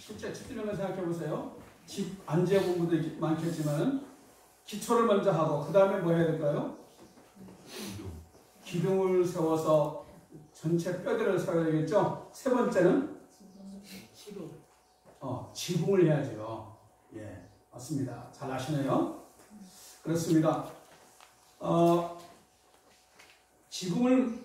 실제 집 짓는 걸 생각해 보세요. 집 안 지어본 분들이 많겠지만 기초를 먼저 하고 그 다음에 뭐 해야 될까요? 기둥을 세워서 전체 뼈대를 세워야 되겠죠. 세 번째는 지붕을 해야죠. 예, 맞습니다. 잘 아시네요. 그렇습니다. 지붕을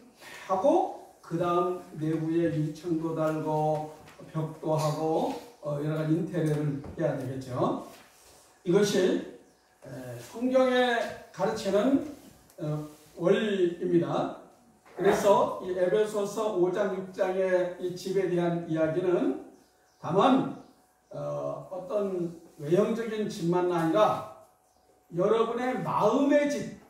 하고 그 다음 내부에 유리창도 달고 벽도 하고 여러 가지 인테리어를 해야 되겠죠. 이것이 성경에 가르치는 원리입니다. 그래서 이 에베소서 5장 6장의 이 집에 대한 이야기는 다만 어떤 외형적인 집만 아니라 여러분의 마음의 집,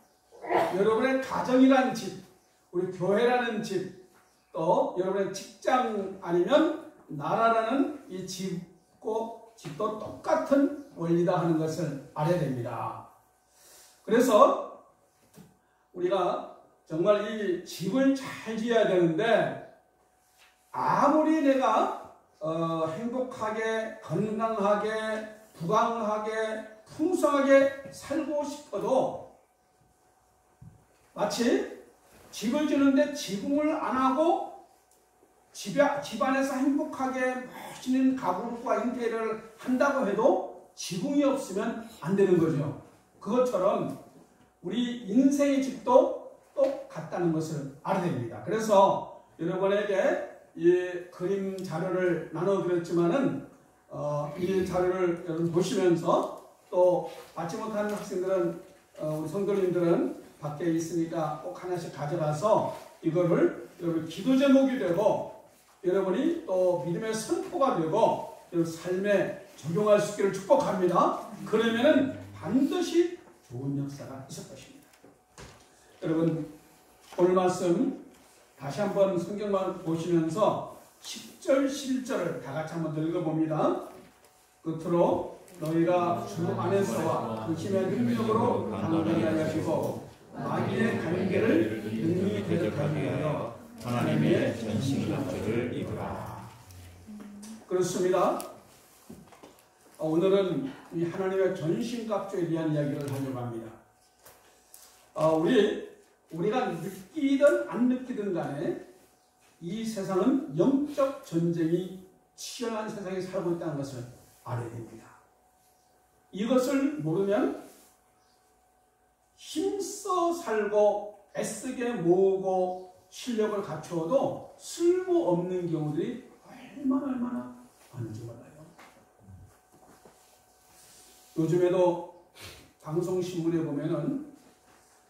여러분의 가정이라는 집, 우리 교회라는 집, 또 여러분의 직장 아니면 나라라는 이 집도 똑같은 원리다 하는 것을 알아야 됩니다. 그래서 우리가 정말 이 집을 잘 지어야 되는데 아무리 내가 행복하게, 건강하게, 부강하게, 풍성하게 살고 싶어도 마치 집을 지는데 지붕을 안 하고 집 안에서 행복하게 멋있는 가구와 인테리어를 한다고 해도 지붕이 없으면 안 되는 거죠. 그것처럼 우리 인생의 집도 똑같다는 것을 알아야 됩니다. 그래서 여러분에게 이 그림 자료를 나눠드렸지만은 이 자료를 여러분 보시면서 또 받지 못하는 학생들은 우리 성도님들은 밖에 있으니까 꼭 하나씩 가져가서 이거를 여러분 기도 제목이 되고 여러분이 또 믿음의 선포가 되고 여러분 삶에 적용할 수 있기를 축복합니다. 그러면은 반드시 좋은 역사가 있을 것입니다. 여러분 오늘 말씀 다시 한번 성경만 보시면서 10절 11절을 다 같이 한번 읽어봅니다. 끝으로 너희가 주 안에서와 그 힘의 능력으로 강건하게 하시고 마귀의 관계를 능히 대적하게 하여 하나님의 전신갑주를 입으라. 그렇습니다. 오늘은 이 하나님의 전신갑주에 대한 이야기를 하려고 합니다. 우리가 느끼든 안 느끼든 간에 이 세상은 영적 전쟁이 치열한 세상에 살고 있다는 것을 알아야 됩니다. 이것을 모르면 힘써 살고 애쓰게 모으고 실력을 갖추어도 쓸모없는 경우들이 얼마나 많은지 몰라요. 요즘에도 방송신문에 보면은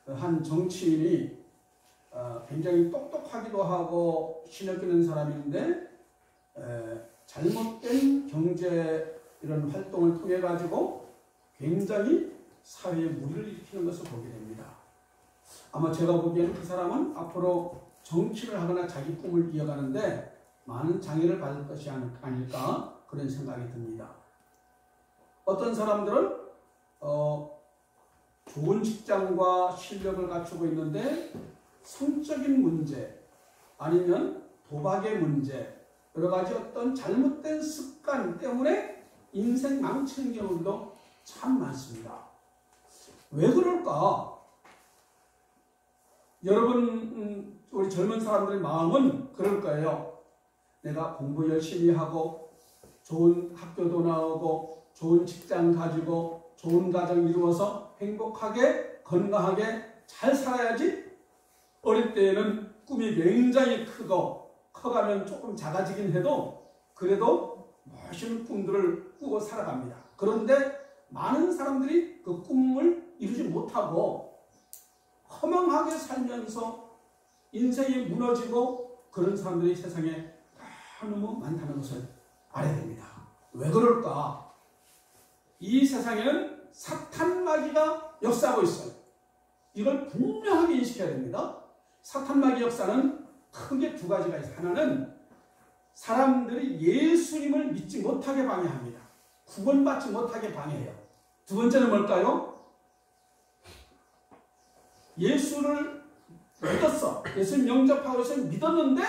한 정치인이 굉장히 똑똑하기도 하고 실력 있는 사람인데 잘못된 경제 이런 활동을 통해 가지고 굉장히 사회에 무리를 일으키는 것을 보게 됩니다. 아마 제가 보기에는 그 사람은 앞으로 정치를 하거나 자기 꿈을 이어가는데 많은 장애를 받을 것이 아닐까 그런 생각이 듭니다. 어떤 사람들은 좋은 직장과 실력을 갖추고 있는데 성적인 문제 아니면 도박의 문제 여러 가지 어떤 잘못된 습관 때문에 인생 망치는 경우도 참 많습니다. 왜 그럴까? 여러분 우리 젊은 사람들의 마음은 그럴 거예요. 내가 공부 열심히 하고 좋은 학교도 나오고 좋은 직장 가지고 좋은 가정 이루어서 행복하게 건강하게 잘 살아야지. 어릴 때에는 꿈이 굉장히 크고 커가면 조금 작아지긴 해도 그래도 멋있는 꿈들을 꾸고 살아갑니다. 그런데 많은 사람들이 그 꿈을 이루지 못하고 허망하게 살면서 인생이 무너지고 그런 사람들이 세상에 너무 많다는 것을 알아야 됩니다. 왜 그럴까? 이 세상에는 사탄 마귀가 역사하고 있어요. 이걸 분명하게 인식해야 됩니다. 사탄 마귀 역사는 크게 두 가지가 있어요. 하나는 사람들이 예수님을 믿지 못하게 방해합니다. 구원받지 못하게 방해해요. 두 번째는 뭘까요? 예수를 믿었어. 예수님 영접하고 예수님 믿었는데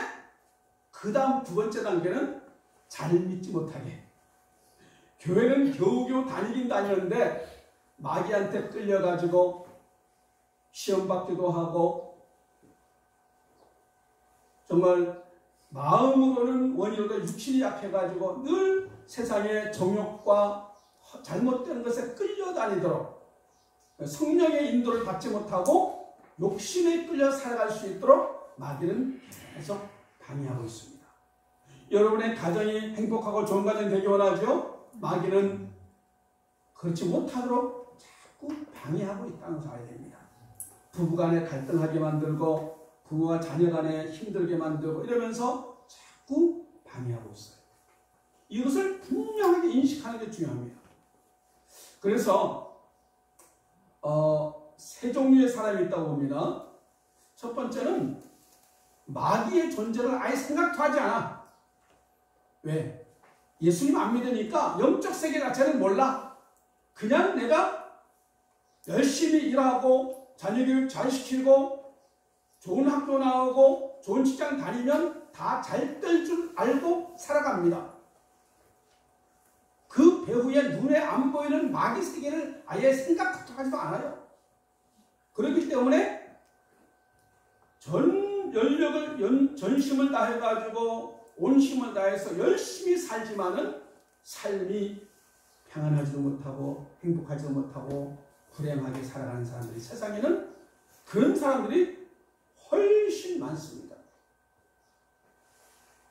그 다음 두 번째 단계는 잘 믿지 못하게 교회는 겨우겨우 다니긴 다니는데 마귀한테 끌려가지고 시험 받기도 하고 정말 마음으로는 원이로도 육신이 약해가지고 늘 세상의 정욕과 잘못된 것에 끌려다니도록 성령의 인도를 받지 못하고 욕심에 끌려 살아갈 수 있도록 마귀는 계속 방해하고 있습니다. 여러분의 가정이 행복하고 좋은 가정이 되기 원하죠? 마귀는 그렇지 못하도록 자꾸 방해하고 있다는 것을 알아야 됩니다. 부부간에 갈등하게 만들고 부부와 자녀간에 힘들게 만들고 이러면서 자꾸 방해하고 있어요. 이것을 분명하게 인식하는 게 중요합니다. 그래서 세 종류의 사람이 있다고 봅니다. 첫 번째는 마귀의 존재를 아예 생각도 하지 않아. 왜? 예수님 안 믿으니까 영적 세계 자체는 몰라. 그냥 내가 열심히 일하고 자녀교육 잘 시키고 좋은 학교 나오고 좋은 직장 다니면 다 잘 될 줄 알고 살아갑니다. 그 배후에 눈에 안 보이는 마귀 세계를 아예 생각도 하지도 않아요. 그렇기 때문에 전 연력을 전심을 다해가지고 온 힘을 다해서 열심히 살지만은 삶이 평안하지도 못하고 행복하지도 못하고 불행하게 살아가는 사람들이 세상에는 그런 사람들이 훨씬 많습니다.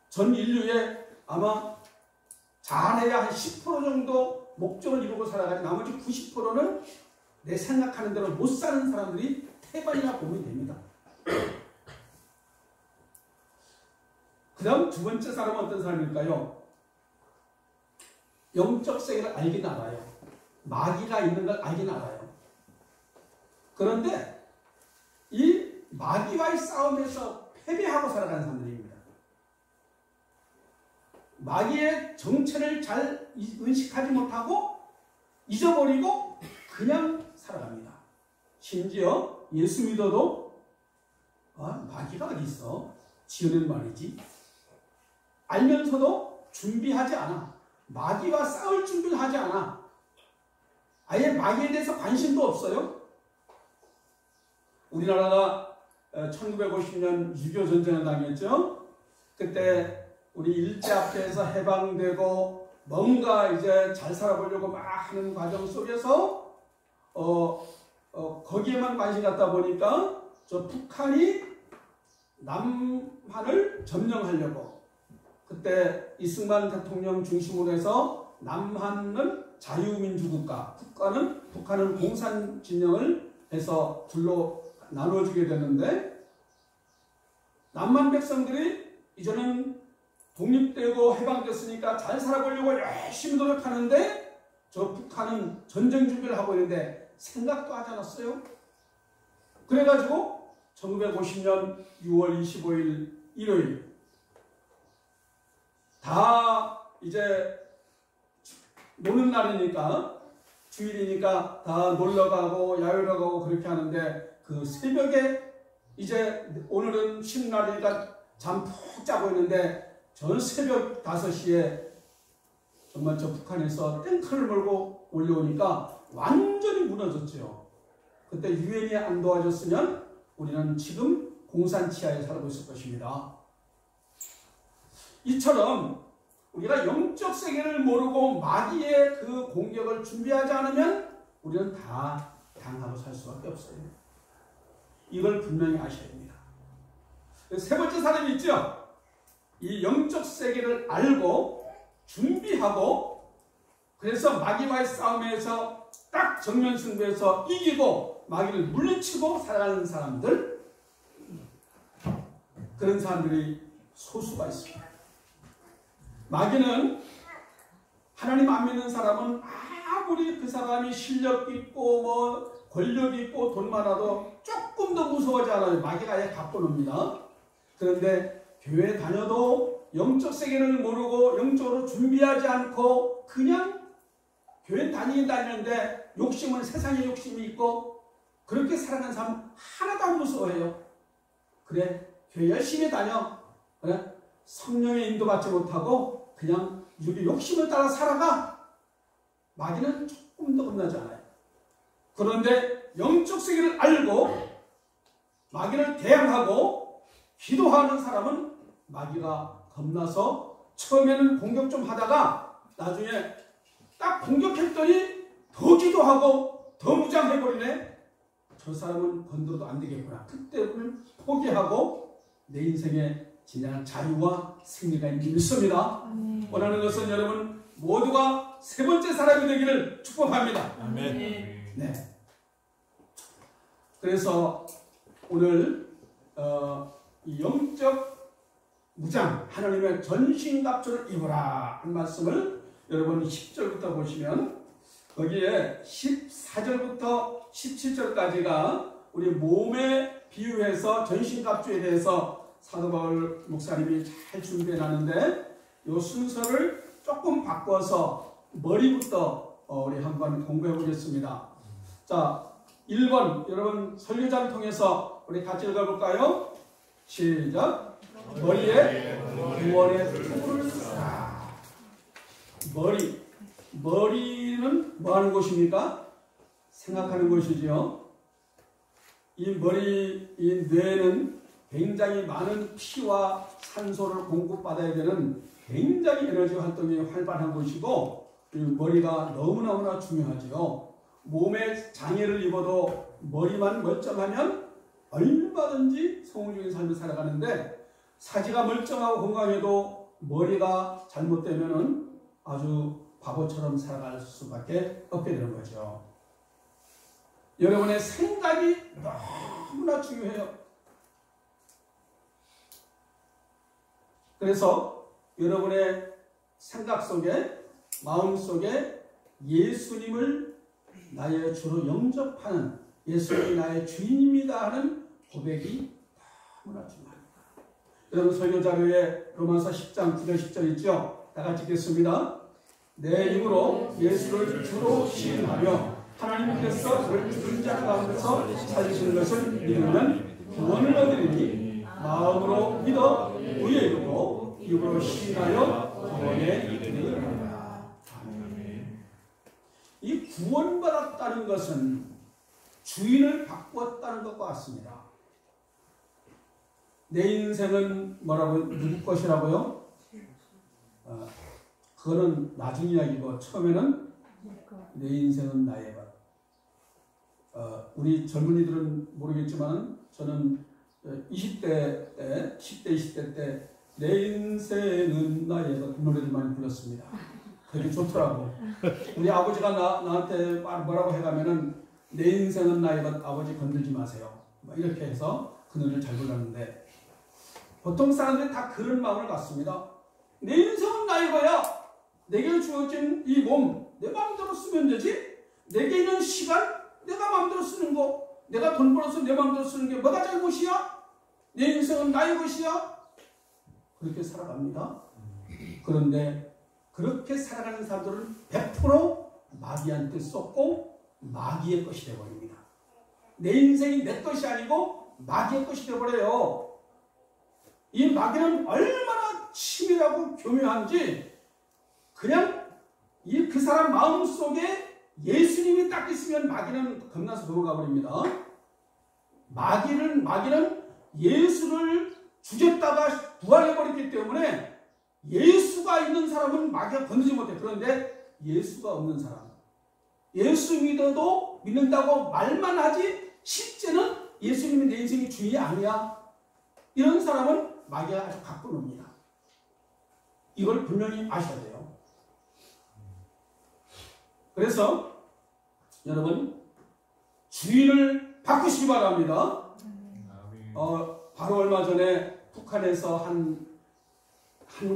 전 인류에 아마 잘해야 한 10% 정도 목적을 이루고 살아가지 나머지 90%는 내 생각하는 대로 못 사는 사람들이 태반이나 보면 됩니다. 그 다음 두 번째 사람은 어떤 사람일까요? 영적 세계를 알긴 알아요. 마귀가 있는 걸 알긴 알아요. 그런데 이 마귀와의 싸움에서 패배하고 살아가는 사람들입니다. 마귀의 정체를 잘 인식하지 못하고 잊어버리고 그냥 살아갑니다. 심지어 예수 믿어도 마귀가 어디 있어? 지어낸 말이지. 알면서도 준비하지 않아. 마귀와 싸울 준비를 하지 않아. 아예 마귀에 대해서 관심도 없어요. 우리나라가 1950년 6.25 전쟁을 당했죠. 그때 우리 일제 앞에서 해방되고 뭔가 이제 잘 살아보려고 막 하는 과정 속에서 거기에만 관심 갖다 보니까 저 북한이 남한을 점령하려고 그때 이승만 대통령 중심으로 해서 남한은 자유민주국가, 북한은 공산 진영을 해서 둘로 나눠주게 되는데 남한 백성들이 이제는 독립되고 해방됐으니까 잘 살아보려고 열심히 노력하는데 저 북한은 전쟁 준비를 하고 있는데 생각도 하지 않았어요. 그래가지고 1950년 6월 25일 일요일 다 이제 노는 날이니까 주일이니까 다 놀러가고 야유러 가고 그렇게 하는데 그 새벽에 이제 오늘은 쉬는 날이니까 잠 푹 자고 있는데 전 새벽 5시에 정말 저 북한에서 탱크를 몰고 올려오니까 완전히 무너졌죠. 그때 유엔이 안 도와줬으면 우리는 지금 공산 치하에 살고 있을 것입니다. 이처럼 우리가 영적 세계를 모르고 마귀의 그 공격을 준비하지 않으면 우리는 다 당하고 살 수밖에 없어요. 이걸 분명히 아셔야 됩니다. 세 번째 사람이 있죠. 이 영적 세계를 알고 준비하고 그래서 마귀와의 싸움에서 딱 정면 승부해서 이기고 마귀를 물리치고 살아가는 사람들, 그런 사람들이 소수가 있습니다. 마귀는 하나님 안 믿는 사람은 아무리 그 사람이 실력 있고 뭐 권력 있고 돈 많아도 조금 더 무서워하지 않아요. 마귀가 아예 갖고놉니다. 그런데 교회 다녀도 영적 세계를 모르고 영적으로 준비하지 않고 그냥 교회 다니긴 다니는데 욕심은 세상의 욕심이 있고 그렇게 살아가는 사람 하나도 안 무서워해요. 그래 교회 열심히 다녀. 그래 성령의 인도받지 못하고 그냥 욕심을 따라 살아가. 마귀는 조금 더 겁나지 않아요. 그런데 영적 세계를 알고 마귀를 대항하고 기도하는 사람은 마귀가 겁나서 처음에는 공격 좀 하다가 나중에 딱 공격했더니 더 기도하고 더 무장해버리네. 저 사람은 건드려도 안 되겠구나. 그때는 포기하고 내 인생에 진정한 자유와 승리가 있는 믿습니다. 원하는 것은 여러분 모두가 세 번째 사람이 되기를 축복합니다. 아멘. 네. 그래서 오늘 이 영적 무장 하나님의 전신갑주를 입으라 한 말씀을 여러분 10절부터 보시면 거기에 14절부터 17절까지가 우리 몸에 비유해서 전신갑주에 대해서 사도 바울 목사님이 잘 준비해 놨는데 이 순서를 조금 바꿔서 머리부터 우리 한번 공부해 보겠습니다. 자, 1번 여러분 설교자를 통해서 우리 같이 읽어볼까요? 시작. 머리에 구원의 뿔을 쓰라. 머리는 뭐 하는 곳입니까? 생각하는 곳이죠. 이 머리, 이 뇌는 굉장히 많은 피와 산소를 공급받아야 되는 굉장히 에너지 활동이 활발한 곳이고 이 머리가 너무너무나 중요하지요. 몸에 장애를 입어도 머리만 멀쩡하면 얼마든지 성공적인 삶을 살아가는데 사지가 멀쩡하고 건강해도 머리가 잘못되면 아주 바보처럼 살아갈 수밖에 없게 되는 거죠. 여러분의 생각이 너무나 중요해요. 그래서 여러분의 생각 속에 마음 속에 예수님을 나의 주로 영접하는 예수님이 나의 주인입니다 하는 고백이 너무나 중요합니다. 여러분 설교 자료에 로마서 10장 9절 10절 있죠? 다 같이 읽겠습니다. 내 입으로 예수를 주로 시인하며 하나님께서 그를 죽은 자 가운데서 살리시는 것을 믿으면 구원을 얻으리니 마음으로 믿어 의에 이르고 입으로 시인하여 구원에 이르리라. 이 구원받았다는 것은 주인을 바꾸었다는 것과 같습니다. 내 인생은 뭐라고 누구 것이라고요? 그거는 나중 이야기고 처음에는 내 인생은 나의 것. 우리 젊은이들은 모르겠지만 저는 20대 때, 10대, 20대 때 내 인생은 나의 것 노래를 많이 불렀습니다. 되게 좋더라고. 우리 아버지가 나한테 뭐라고 해가면은 내 인생은 나의 것 아버지 건들지 마세요. 이렇게 해서 그 노래를 잘 불렀는데 보통 사람들이 다 그런 마음을 갖습니다. 내 인생은 나의 거야. 내게 주어진 이 몸 내 마음대로 쓰면 되지. 내게 있는 시간 내가 마음대로 쓰는 거. 내가 돈 벌어서 내 마음대로 쓰는 게 뭐가 잘못이야? 내 인생은 나의 것이야. 그렇게 살아갑니다. 그런데 그렇게 살아가는 사람들은 100% 마귀한테 쏟고 마귀의 것이 되어버립니다. 내 인생이 내 것이 아니고 마귀의 것이 되어버려요. 이 마귀는 얼마나 치밀하고 교묘한지 그냥 그 사람 마음속에 예수님이 딱 있으면 마귀는 겁나서 넘어가 버립니다. 마귀는 예수를 죽였다가 부활해버렸기 때문에 예수가 있는 사람은 마귀가 건드지 못해. 그런데 예수가 없는 사람, 예수 믿는다고 말만 하지 실제는 예수님이 내 인생의 주인이 아니야. 이런 사람은 마귀가 아주 갖고 놉니다. 이걸 분명히 아셔야 돼요. 그래서 여러분 주인을 바꾸시기 바랍니다. 바로 얼마 전에 북한에서 한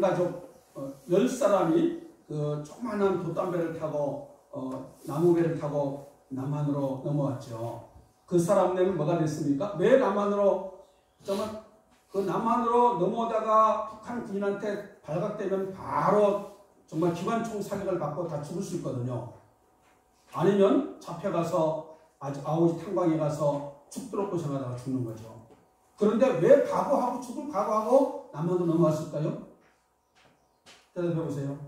가족 10사람이 그 조그마한 돛담배를 타고 나무배를 타고 남한으로 넘어왔죠. 그 사람들은 뭐가 됐습니까? 왜 남한으로 정말 그 남한으로 넘어오다가 북한 군인한테 발각되면 바로 정말 기관총 사격을 받고 다 죽을 수 있거든요. 아니면 잡혀가서 아우지 탄광에 가서 죽도록 고생하다가 죽는 거죠. 그런데 왜 죽을 각오하고 남한으로 넘어왔을까요? 대답해 보세요.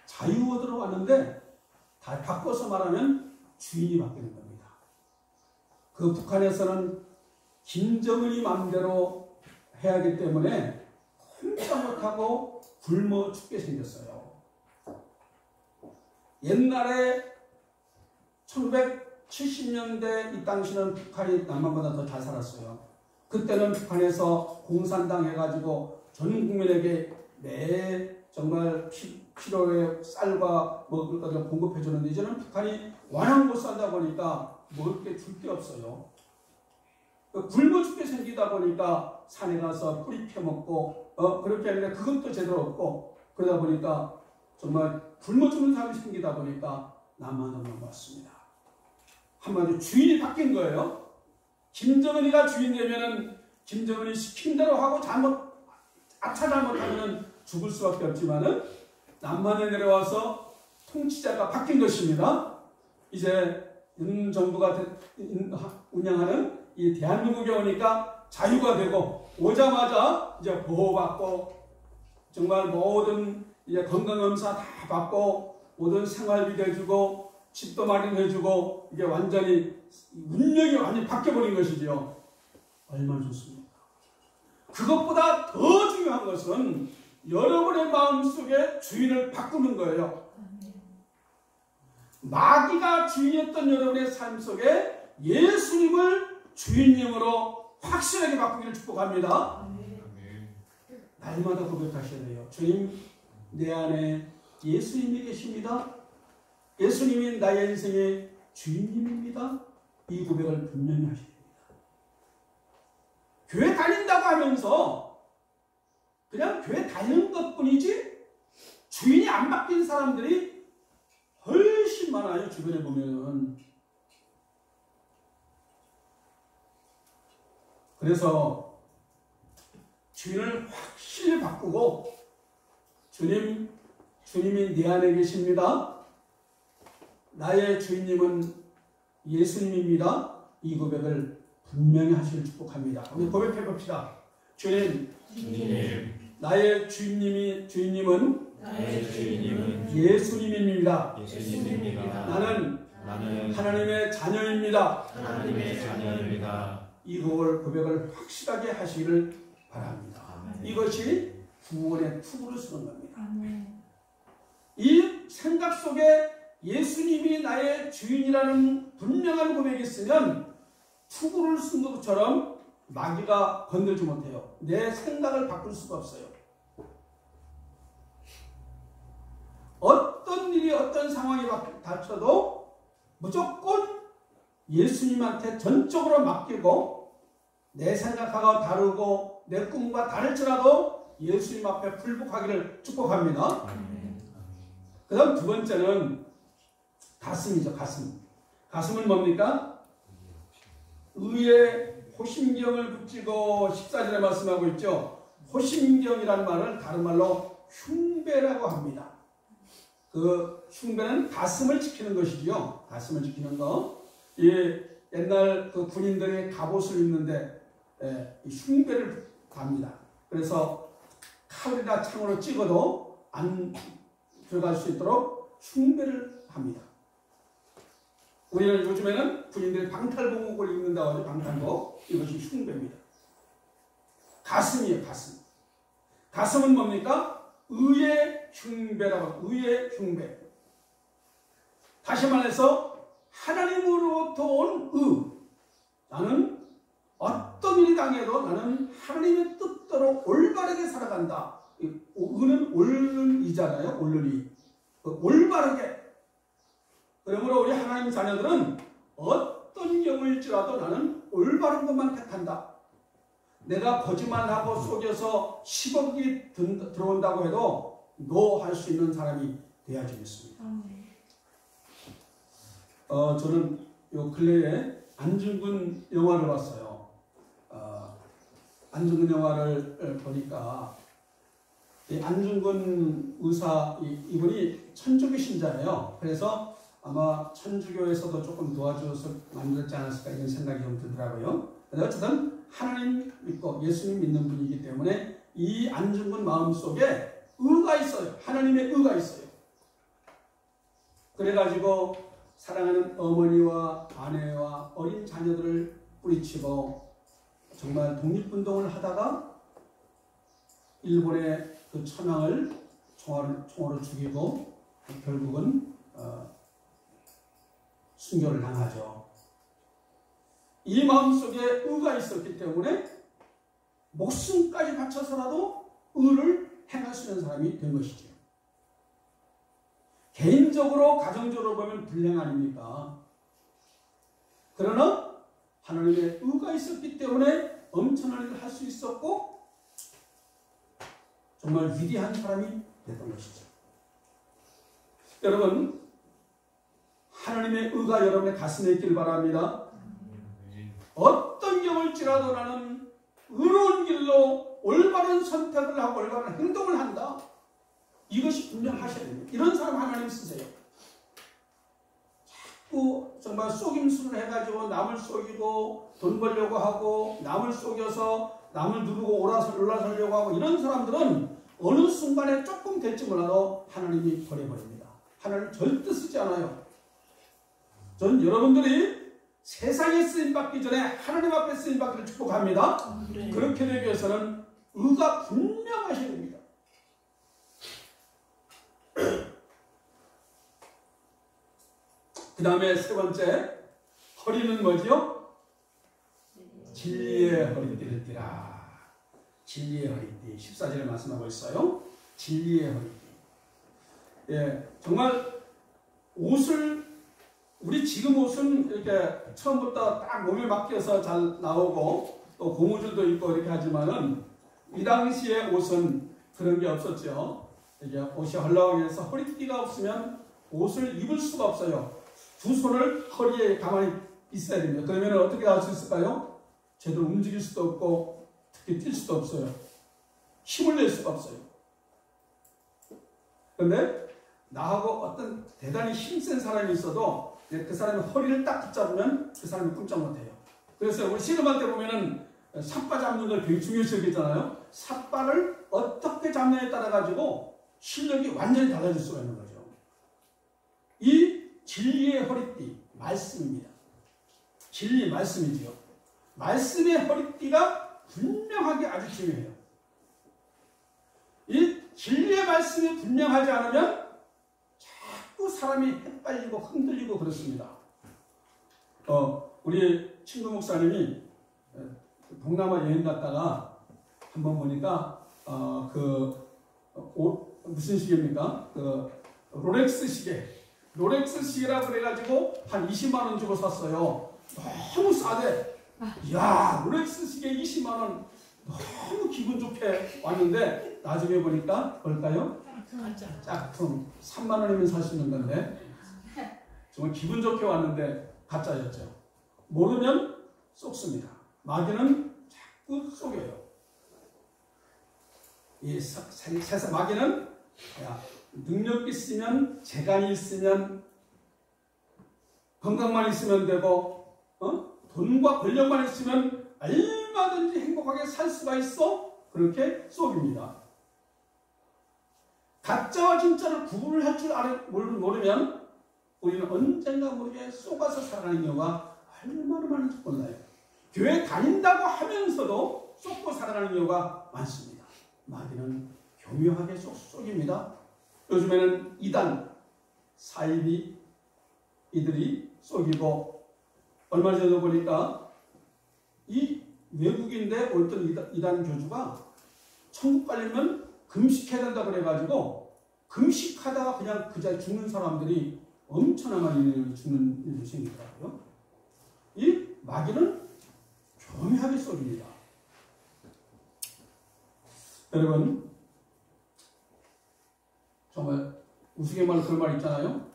자유 얻으러 왔는데 다 바꿔서 말하면 주인이 바뀌는 겁니다. 그 북한에서는 김정은이 마음대로 해야 하기 때문에 꼼짝 못하고 굶어 죽게 생겼어요. 옛날에 1970년대 이 당시는 북한이 남한보다 더 잘 살았어요. 그때는 북한에서 공산당 해가지고 전 국민에게 정말 필요에 쌀과 먹을 것을 공급해 주는데 이제는 북한이 워낙 못 살다 보니까 먹을 게 줄 게 없어요. 굶어 죽게 생기다 보니까 산에 가서 뿌리 펴먹고 그렇게 하는데 그것도 제대로 없고 그러다 보니까 정말 굶어 죽는 사람이 생기다 보니까 남한으로 넘어왔습니다. 한마디로 주인이 바뀐 거예요. 김정은이가 주인 되면은 김정은이 시킨 대로 하고 잘못하면 죽을 수밖에 없지만은 남한에 내려와서 통치자가 바뀐 것입니다. 이제 윤 정부가 운영하는 이 대한민국에 오니까 자유가 되고 오자마자 이제 보호받고 정말 모든 이제 건강검사 다 받고 모든 생활비도 해주고 집도 마련해주고 이게 완전히 운명이 완전히 바뀌어버린 것이지요. 얼마나 좋습니까? 그것보다 더 중요한 것은 여러분의 마음속에 주인을 바꾸는 거예요. 마귀가 주인이었던 여러분의 삶 속에 예수님을 주인님으로 확실하게 바꾸기를 축복합니다. 날마다 고백하셔야 돼요. 주님, 내 안에 예수님이 계십니다. 예수님이 나의 인생의 주인님입니다. 이 고백을 분명히 하셔야 됩니다. 교회 다닌다고 하면서 그냥 교회 다니는 것뿐이지 주인이 안 바뀐 사람들이 훨씬 많아요. 주변에 보면은. 그래서 주인을 확실히 바꾸고 주님이 내 안에 계십니다. 나의 주인님은 예수님입니다. 이 고백을 분명히 하시길 축복합니다. 우리 고백해 봅시다. 주님, 나의 주인님은 예수님입니다. 나는 하나님의 자녀입니다. 이 고백을 확실하게 하시기를 바랍니다. 이것이 구원의 투구를 쓰는 겁니다. 이 생각 속에 예수님이 나의 주인이라는 분명한 고백이 있으면 투구를 쓴 것처럼 마귀가 건들지 못해요. 내 생각을 바꿀 수가 없어요. 어떤 일이 어떤 상황이 닥쳐도 무조건 예수님한테 전적으로 맡기고 내 생각하고 다르고 내 꿈과 다를지라도 예수님 앞에 불복하기를 축복합니다. 그 다음 두 번째는 가슴이죠. 가슴은 뭡니까? 의에 호심경을 붙이고 14절에 말씀하고 있죠. 호심경이라는 말을 다른 말로 흉배라고 합니다. 그 흉배는 가슴을 지키는 것이지요. 가슴을 지키는 거. 옛날 그 군인들이 갑옷을 입는데 이 흉배를 답니다. 그래서 칼이나 창으로 찍어도 안 들어갈 수 있도록 흉배를 합니다. 우리는 요즘에는 군인들이 방탈복을 입는다고 하죠. 방탈복. 이것이 흉배입니다. 가슴이에요. 가슴은 뭡니까? 의의 흉배라고. 의의 흉배. 다시 말해서 하나님으로부터 온 의. 나는 어떤 일이 당해도 나는 하나님의 뜻대로 올바르게 살아간다. 의는 옳은 이잖아요. 옳은 이. 올바르게. 그러므로 우리 하나님 자녀들은 어떤 경우일지라도 나는 올바른 것만 택한다. 내가 거짓말하고 속여서 10억이 들어온다고 해도 노 할 수 있는 사람이 돼야 되겠습니다. 저는 요 근래에 안중근 영화를 봤어요. 안중근 영화를 보니까 이 안중근 의사 이분이 천주교 신자예요. 그래서 아마 천주교에서도 조금 도와줘서 만들지 않았을까 이런 생각이 좀 들더라고요. 근데 어쨌든 하나님 믿고 예수님 믿는 분이기 때문에 이 안중근 마음속에 의가 있어요. 하나님의 의가 있어요. 그래가지고 사랑하는 어머니와 아내와 어린 자녀들을 뿌리치고 정말 독립운동을 하다가 일본의 그 천황을 총으로 죽이고 결국은 순교를 당하죠. 이 마음속에 의가 있었기 때문에 목숨까지 바쳐서라도 의를 행할 수 있는 사람이 된 것이죠. 개인적으로 가정적으로 보면 불행 아닙니까? 그러나 하나님의 의가 있었기 때문에 엄청난 일을 할 수 있었고 정말 위대한 사람이 됐던 것이죠. 여러분, 하나님의 의가 여러분의 가슴에 있길 바랍니다. 어떤 경우일지라도 나는 의로운 길로 올바른 선택을 하고 올바른 행동을 한다. 이것이 분명하셔야 됩니다. 이런 사람 하나님 쓰세요. 자꾸 정말 속임수를 해가지고 남을 속이고 돈 벌려고 하고 남을 속여서 남을 누르고 올라서려고 하고 이런 사람들은 어느 순간에 조금 될지 몰라도 하나님이 버려버립니다. 하나님 절대 쓰지 않아요. 전 여러분들이 세상에 쓰임받기 전에 하나님 앞에 쓰임받기를 축복합니다. 네. 그렇게 되기 위해서는 의가 분명하셔야 됩니다. 그 다음에 세 번째, 허리는 뭐지요? 진리의 허리띠를 띠라. 진리의 허리띠. 14절에 말씀하고 있어요. 진리의 허리띠. 예, 정말 옷을, 우리 지금 옷은 이렇게 처음부터 딱 몸에 맡겨서 잘 나오고 또 고무줄도 있고 이렇게 하지만은 이 당시에 옷은 그런 게 없었죠. 이게 옷이 헐렁하게 해서 허리띠가 없으면 옷을 입을 수가 없어요. 두 손을 허리에 가만히 있어야 됩니다. 그러면 어떻게 할 수 있을까요? 제대로 움직일 수도 없고 특히 뛸 수도 없어요. 힘을 낼 수가 없어요. 그런데 나하고 어떤 대단히 힘센 사람이 있어도 그 사람이 허리를 딱 붙잡으면 그 사람이 꼼짝 못해요. 그래서 우리 씨름할 때 보면은 삿바 잡는 걸 되게 중요시 여기잖아요. 삿바를 어떻게 잡느냐에 따라 가지고 실력이 완전히 달라질 수가 있는 거죠. 이 진리의 허리띠, 말씀입니다. 진리, 말씀이지요. 말씀의 허리띠가 분명하게 아주 중요해요. 이 진리의 말씀이 분명하지 않으면 자꾸 사람이 헷갈리고 흔들리고 그렇습니다. 우리 친구 목사님이 동남아 여행 갔다가 한번 보니까 무슨 시계입니까? 롤렉스 시계. 롤렉스 시계라 그래가지고 한 20만 원 주고 샀어요. 너무 싸대. 이야, 롤렉스 시계 20만 원. 너무 기분 좋게 왔는데 나중에 보니까 뭘까요? 짝퉁. 3만 원이면 살 수 있는 건데 정말 기분 좋게 왔는데 가짜였죠. 모르면 쏙습니다. 마귀는 자꾸 속여요. 이 세상 마귀는 능력 있으면, 재간이 있으면, 건강만 있으면 되고, 돈과 권력만 있으면 얼마든지 행복하게 살 수가 있어. 그렇게 속입니다. 가짜와 진짜를 구분을 할 줄 모르면 우리는 언젠가 모르게 속아서 살아가는 경우가 얼마나 많은지 몰라요. 교회 다닌다고 하면서도 속고 살아가는 경우가 많습니다. 마귀는 교묘하게 속입니다. 요즘에는 이단, 사이비 이들이 속이고 얼마 전에 보니까 이 외국인데 어떤 이단 교주가 천국 가려면 금식해야 된다 그래가지고 금식하다가 그냥 그 자리에 죽는 사람들이 엄청나게 많이 죽는 일도 생기더라고요. 이 마귀는 교묘하게 속입니다. 여러분, 정말 우스갯말로 그런 말 있잖아요.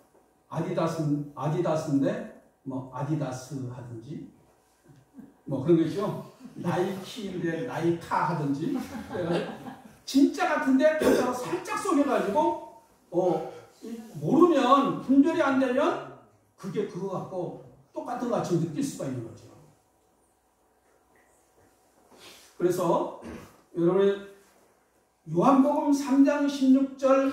아디다스인데 뭐 아디다스 하든지 뭐 그런 거 있죠. 나이키인데 나이카 하든지 진짜 같은데 가짜로 살짝 속여가지고 모르면 분별이 안 되면 그게 그거 갖고 똑같은 것 같이 느낄 수가 있는 거죠. 그래서 여러분의 요한복음 3장 16절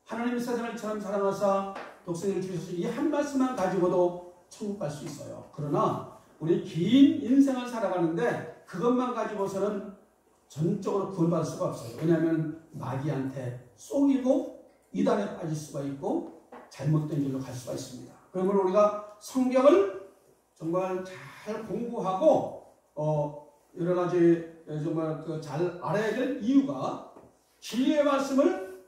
하나님 세상을 처럼 사랑하사 독생을 주셔서 이 한 말씀만 가지고도 천국 갈 수 있어요. 그러나 우리 긴 인생을 살아가는데 그것만 가지고서는 전적으로 구원받을 수가 없어요. 왜냐하면 마귀한테 쏘이고 이단에 빠질 수가 있고 잘못된 길로 갈 수가 있습니다. 그러므로 우리가 성경을 정말 잘 공부하고 여러 가지 정말 잘 알아야 될 이유가 진리의 말씀을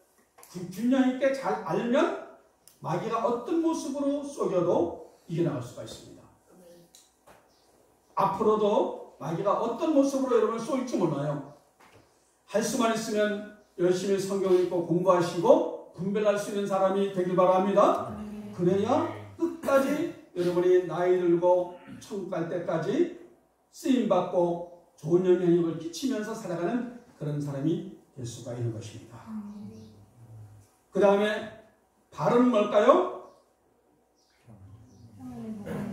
균형 있게 잘 알면 마귀가 어떤 모습으로 쏘여도 이겨나갈 수가 있습니다. 앞으로도 마귀가 어떤 모습으로 여러분을 쏠지 몰라요. 할 수만 있으면 열심히 성경 읽고 공부하시고 분별할 수 있는 사람이 되길 바랍니다. 그래야 끝까지 여러분이 나이 들고 천국 갈 때까지 쓰임받고 좋은 영향력을 끼치면서 살아가는 그런 사람이 될 수가 있는 것입니다. 그 다음에 발은 뭘까요?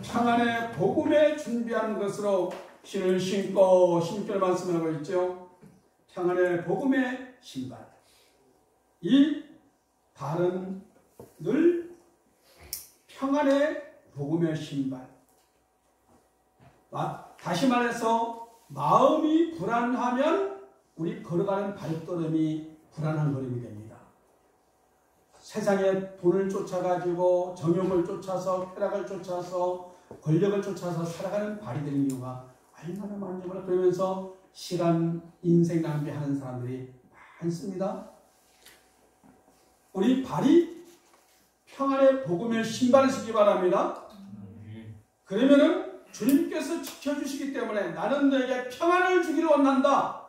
평안의 복음에 준비하는 것으로 신을 신고 16절 말씀하고 있죠. 평안의 복음의 신발. 이 발은 늘 평안의 복음의 신발. 다시 말해서 마음이 불안하면 우리 걸어가는 발걸음이 불안한 걸음이 됩니다. 세상에 돈을 쫓아가지고 정욕을 쫓아서 쾌락을 쫓아서 권력을 쫓아서 살아가는 발이 되는 이유가 얼마나 많은지 몰라. 그러면서 시간, 인생 낭비하는 사람들이 많습니다. 우리 발이 평안의 복음의 신발을 신기 바랍니다. 그러면은 주님께서 지켜주시기 때문에 나는 너에게 평안을 주기를 원한다.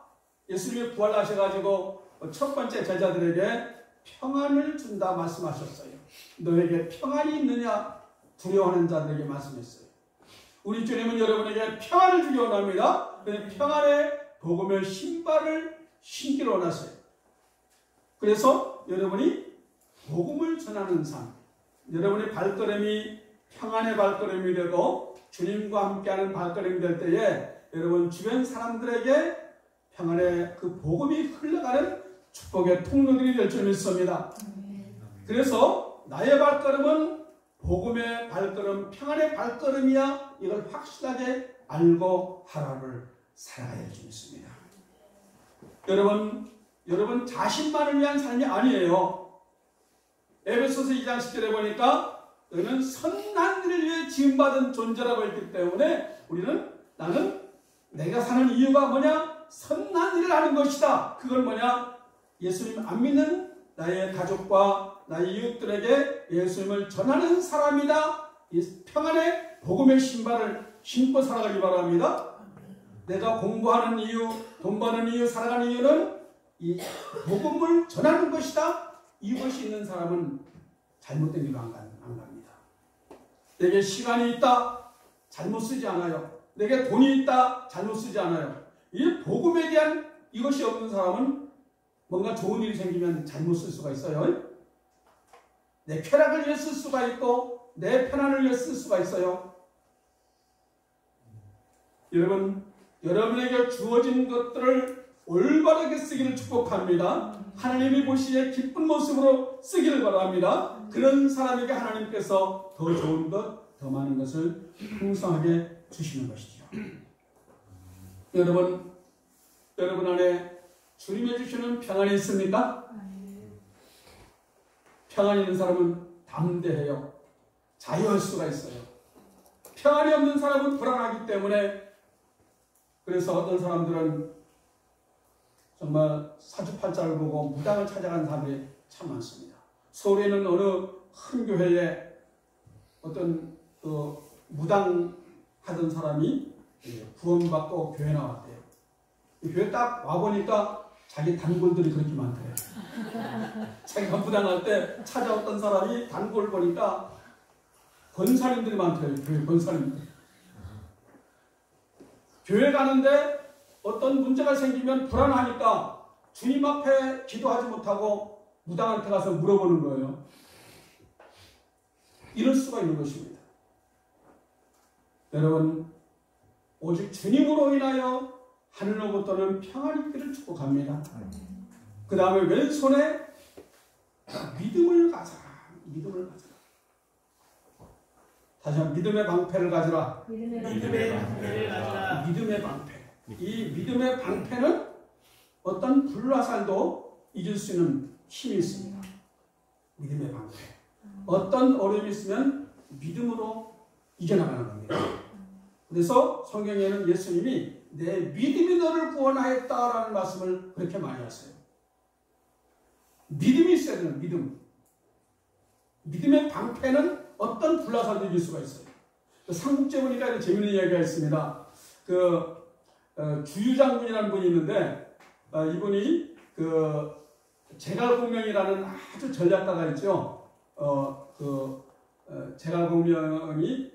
예수님이 부활하셔가지고 첫 번째 제자들에게 평안을 준다 말씀하셨어요. 너에게 평안이 있느냐 두려워하는 자들에게 말씀했어요. 우리 주님은 여러분에게 평안을 주기 원합니다. 평안의 복음의 신발을 신기를 원하세요. 그래서 여러분이 복음을 전하는 삶, 여러분의 발걸음이 평안의 발걸음이 되고 주님과 함께하는 발걸음이 될 때에 여러분 주변 사람들에게 평안의 그 복음이 흘러가는 축복의 통로들이 될 줄 믿습니다. 그래서 나의 발걸음은 복음의 발걸음, 평안의 발걸음이야. 이걸 확실하게 알고 하루를 살아야 할 줄 믿습니다. 여러분 자신만을 위한 삶이 아니에요. 에베소서 2장 10절에 보니까 너는 선한 일을 위해 지음받은 존재라고 했기 때문에 나는 내가 사는 이유가 뭐냐? 선한 일을 하는 것이다. 그걸 뭐냐? 예수님 안 믿는 나의 가족과 나의 이웃들에게 예수님을 전하는 사람이다. 평안의 복음의 신발을 신고 살아가기 바랍니다. 내가 공부하는 이유, 돈 버는 이유, 살아가는 이유는 이 복음을 전하는 것이다. 이것이 있는 사람은 잘못된 길로 안 갑니다. 내게 시간이 있다. 잘못 쓰지 않아요. 내게 돈이 있다. 잘못 쓰지 않아요. 이 복음에 대한 이것이 없는 사람은 뭔가 좋은 일이 생기면 잘못 쓸 수가 있어요. 내 쾌락을 위해 쓸 수가 있고 내 편안을 위해 쓸 수가 있어요. 여러분에게 주어진 것들을 올바르게 쓰기를 축복합니다. 하나님이 보시기에 기쁜 모습으로 쓰기를 바랍니다. 그런 사람에게 하나님께서 더 좋은 것, 더 많은 것을 풍성하게 주시는 것이죠. 여러분 안에 주님이 주시는 평안이 있습니까? 평안이 있는 사람은 담대해요. 자유할 수가 있어요. 평안이 없는 사람은 불안하기 때문에 그래서 어떤 사람들은 정말 사주팔자를 보고 무당을 찾아가는 사람들이 참 많습니다. 서울에는 어느 큰 교회에 어떤 무당 하던 사람이 구원받고 교회 나왔대요. 교회 딱 와보니까 자기 단골들이 그렇게 많대요. 자기가 무당할 때 찾아왔던 사람이 단골 보니까 권사님들이 많대요. 교회 권사님들. 교회 가는데 어떤 문제가 생기면 불안하니까 주님 앞에 기도하지 못하고 무당한테 가서 물어보는 거예요. 이럴 수가 있는 것입니다. 여러분, 오직 주님으로 인하여 하늘로부터는 평안이 있기를 축복합니다. 그 다음에 왼손에 믿음을 가져라. 믿음을 가져라. 다시 한번 믿음의 방패를 가져라. 믿음의 방패를 가져라. 믿음의 방패. 이 믿음의 방패는 어떤 불화살도 이길 수 있는 힘이 있습니다. 믿음의 방패. 어떤 어려움이 있으면 믿음으로 이겨나가는 겁니다. 그래서 성경에는 예수님이 내 믿음이 너를 구원하였다라는 말씀을 그렇게 많이 하세요. 믿음이 있어야 되는 믿음. 믿음의 방패는 어떤 불화살도 이길 수가 있어요. 삼국제 보니까 재밌는 이야기가 있습니다. 주유장군이라는 분이 있는데 이분이 제갈공명이라는 아주 전략가가 있죠. 제갈공명이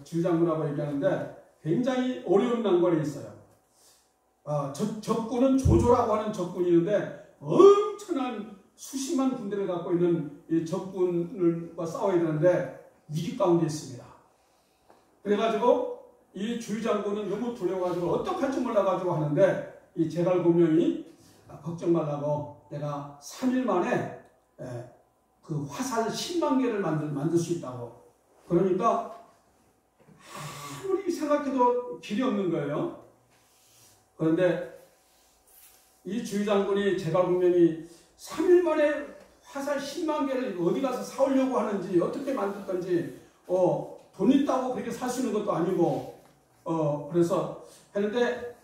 주유장군이라고 얘기하는데 굉장히 어려운 난관이 있어요. 적군은 조조라고 하는 적군이 있는데 엄청난 수십만 군대를 갖고 있는 이 적군과 싸워야 되는데 위기 가운데 있습니다. 그래가지고 이 주유장군은 너무 두려워가지고 어떡할지 몰라가지고 하는데 이 제갈공명이 걱정 말라고 내가 3일 만에 그 화살 10만 개를 만들 수 있다고. 그러니까 아무리 생각해도 길이 없는 거예요. 그런데 이 주유장군이 제갈공명이 3일 만에 화살 10만 개를 어디 가서 사오려고 하는지 어떻게 만들던지 돈 있다고 그렇게 살 수 있는 것도 아니고 그래서 했는데